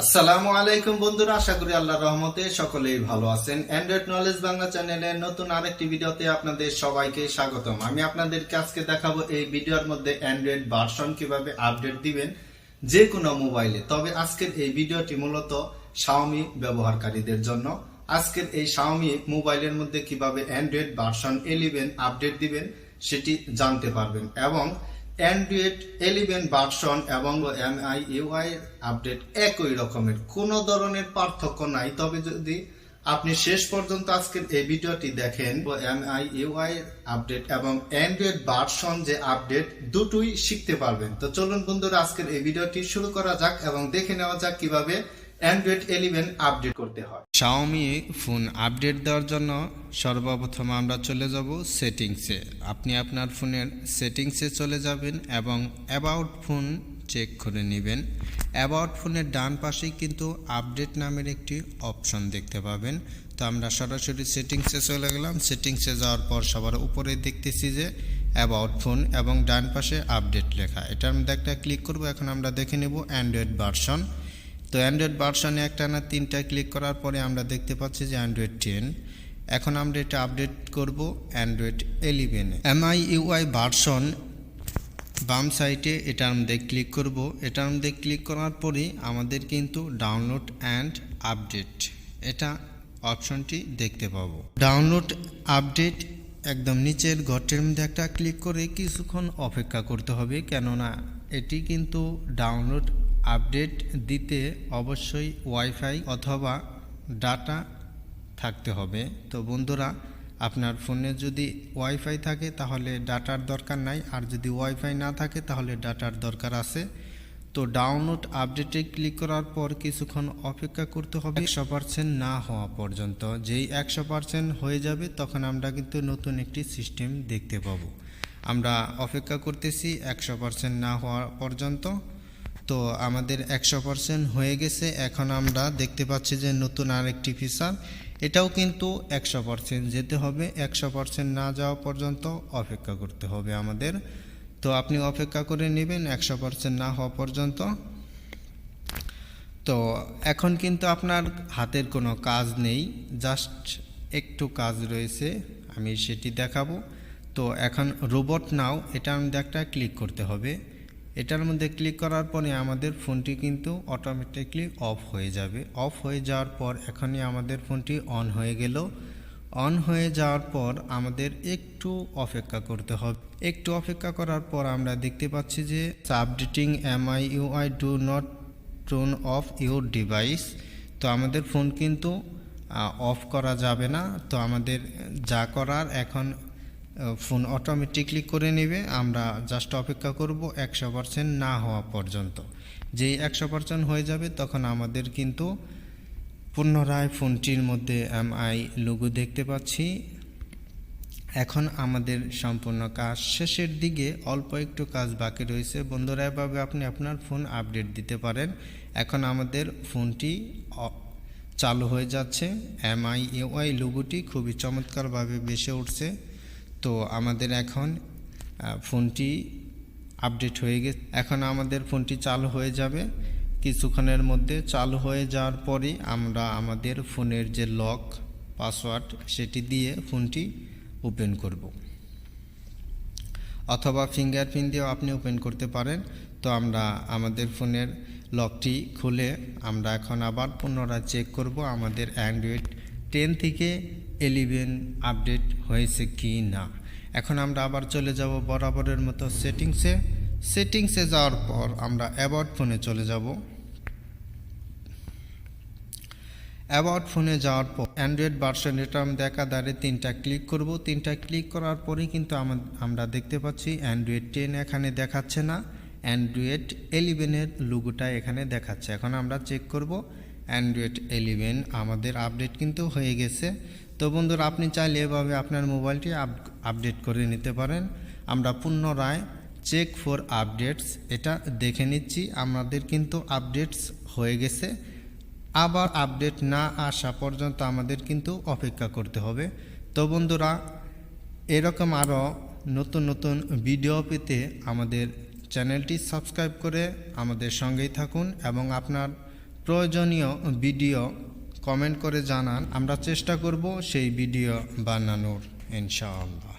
আসসালামু আলাইকুম বন্ধুরা, আশা করি আল্লাহর রহমতে সকলেই ভালো আছেন। অ্যান্ড্রয়েড নলেজ বাংলা চ্যানেলের নতুন আরেকটি ভিডিওতে আপনাদের সবাইকে স্বাগতম। আমি আপনাদেরকে আজকে দেখাবো এই ভিডিওর মধ্যে অ্যান্ড্রয়েড ভার্সন কিভাবে আপডেট দিবেন যে কোনো মোবাইলে। তবে আজকের এই ভিডিওটি মূলত শাওমি ব্যবহারকারীদের জন্য। আজকের এই শাওমি মোবাইলের মধ্যে কিভাবে অ্যান্ড্রয়েড ভার্সন 11 আপডেট দিবেন সেটি জানতে পারবেন, এবং অ্যান্ড্রয়েড 11 ভার্সন এবং MIUI আপডেট একই রকমের, কোনো ধরনের পার্থক্য নাই। তবে যদি আপনি শেষ পর্যন্ত আজকের এই ভিডিওটি দেখেন, MIUI আপডেট এবং অ্যান্ড্রয়েড ভার্সন যে আপডেট দুটোই শিখতে পারবেন। তো চলুন বন্ধুরা, আজকের এই ভিডিওটি শুরু করা যাক এবং দেখে নেওয়া যাক কিভাবে অ্যান্ড্রয়েড 11 আপডেট করতে হয়। শাওমি ফোন আপডেট দেওয়ার জন্য সর্বপ্রথম আমরা চলে যাব সেটিংসে। আপনি আপনার ফোনের সেটিংসে চলে যাবেন এবং অ্যাবাউট ফোন চেক করে নেবেন। অ্যাবাউট ফোনের ডান পাশেই কিন্তু আপডেট নামের একটি অপশন দেখতে পাবেন। তো আমরা সরাসরি সেটিংসে চলে গেলাম। সেটিংসে যাওয়ার পর সবার উপরে দেখতেছি যে অ্যাবাউট ফোন এবং ডান পাশে আপডেট লেখা, এটার মধ্যে একটা ক্লিক করব। এখন আমরা দেখে নেব অ্যান্ড্রয়েড ভার্সন। তো অ্যান্ড্রয়েড ভার্সনে একটা না তিনটা ক্লিক করার পরে আমরা দেখতে পাচ্ছি যে অ্যান্ড্রয়েড 10। এখন আমরা এটা আপডেট করব অ্যান্ড্রয়েড 11। MIUI ভার্সন বাম সাইটে এটার মধ্যে ক্লিক করব। এটার মধ্যে ক্লিক করার পরে আমাদের কিন্তু ডাউনলোড অ্যান্ড আপডেট এটা অপশনটি দেখতে পাবো। ডাউনলোড আপডেট একদম নিচের ঘরটির মধ্যে একটা ক্লিক করে কিছুক্ষণ অপেক্ষা করতে হবে, কেননা এটি কিন্তু ডাউনলোড আপডেট দিতে অবশ্যই ওয়াইফাই অথবা ডাটা থাকতে হবে। তো বন্ধুরা, আপনার ফোনে যদি ওয়াইফাই থাকে তাহলে ডাটার দরকার নাই, আর যদি ওয়াইফাই না থাকে তাহলে ডাটার দরকার আছে। তো ডাউনলোড আপডেটে ক্লিক করার পর কিছুক্ষণ অপেক্ষা করতে হবে 100% না হওয়া পর্যন্ত। যেই 100% হয়ে যাবে তখন আমরা কিন্তু নতুন একটি সিস্টেম দেখতে পাবো। আমরা অপেক্ষা করতেছি 100% না হওয়া পর্যন্ত। তো আমাদের 100% হয়ে গেছে। এখন আমরা দেখতে পাচ্ছি যে নতুন আরেকটি ফিচার, এটাও কিন্তু 100% যেতে হবে। 100% না যাওয়া পর্যন্ত অপেক্ষা করতে হবে আমাদের। তো আপনি অপেক্ষা করে নেবেন 100% না হওয়া পর্যন্ত। তো এখন কিন্তু আপনার হাতের কোনো কাজ নেই, জাস্ট একটু কাজ রয়েছে, আমি সেটি দেখাবো। তো এখন রোবট নাও এটার মধ্যে একটা ক্লিক করতে হবে। এটার মধ্যে ক্লিক করার পরে আমাদের ফোনটি কিন্তু অটোমেটিকলি অফ হয়ে যাবে। অফ হয়ে যাওয়ার পর এখনই আমাদের ফোনটি অন হয়ে গেল। অন হয়ে যাওয়ার পর আমাদের একটু অপেক্ষা করতে হবে। একটু অপেক্ষা করার পর আমরা দেখতে পাচ্ছি যে updating MIUI do not turn off your device. তো আমাদের ফোন কিন্তু অফ করা যাবে না। তো আমাদের যা করার এখন ফোন অটোমেটিকলি করে নেবে। আমরা জাস্ট অপেক্ষা করব 100% না হওয়া পর্যন্ত। যেই 100% হয়ে যাবে তখন আমাদের কিন্তু পুনরায় ফোনটির মধ্যে MI লোগো দেখতে পাচ্ছি। এখন আমাদের সম্পূর্ণ কাজ শেষের দিকে, অল্প একটু কাজ বাকি রয়েছে। বন্ধুরা, এভাবে আপনি আপনার ফোন আপডেট দিতে পারেন। এখন আমাদের ফোনটি চালু হয়ে যাচ্ছে। MIUI লোগোটি খুবই চমৎকারভাবে ভেসে উঠছে। তো আমাদের এখন ফোনটি আপডেট হয়ে গেছে। এখন আমাদের ফোনটি চালু হয়ে যাবে কিছুক্ষণের মধ্যে। চালু হয়ে যাওয়ার পরে আমরা আমাদের ফোনের যে লক পাসওয়ার্ড সেটি দিয়ে ফোনটি ওপেন করব, অথবা ফিঙ্গারপ্রিন্ট দিয়েও আপনি ওপেন করতে পারেন। তো আমরা আমাদের ফোনের লকটি খুলে আমরা এখন আবার পুনরায় চেক করব আমাদের অ্যান্ড্রয়েড 10 থেকে 11 আপডেট হয়েছে কি না। এখন আমরা আবার চলে যাব বরাবরের মতো সেটিংসে। সেটিংসে যাওয়ার পর আমরা অ্যাবাউট ফোনে চলে যাব। অ্যাবাউট ফোনে যাওয়ার পর অ্যান্ড্রয়েড ভার্সন এটা আমরা একাধারে তিনটা ক্লিক করব। তিনটা ক্লিক করার পরেই কিন্তু আমরা দেখতে পাচ্ছি অ্যান্ড্রয়েড 10 এখানে দেখাচ্ছে না, অ্যান্ড্রয়েড 11 লোগোটা এখানে দেখাচ্ছে। এখন আমরা চেক করব অ্যান্ড্রয়েড 11 আমাদের আপডেট কিন্তু হয়ে গেছে। তো বন্ধুরা, আপনি চাইলে এভাবে আপনার মোবাইলটি আপডেট করে নিতে পারেন। আমরা পুনরায় চেক ফর আপডেটস এটা দেখে নিচ্ছি, আমাদের কিন্তু আপডেটস হয়ে গেছে। আবার আপডেট না আসা পর্যন্ত আমাদের কিন্তু অপেক্ষা করতে হবে। তো বন্ধুরা, এরকম আরও নতুন নতুন ভিডিও পেতে আমাদের চ্যানেলটি সাবস্ক্রাইব করে আমাদের সঙ্গেই থাকুন এবং আপনার প্রয়োজনীয় ভিডিও কমেন্ট করে জানান, আমরা চেষ্টা করব সেই ভিডিও বানানোর ইনশাআল্লাহ।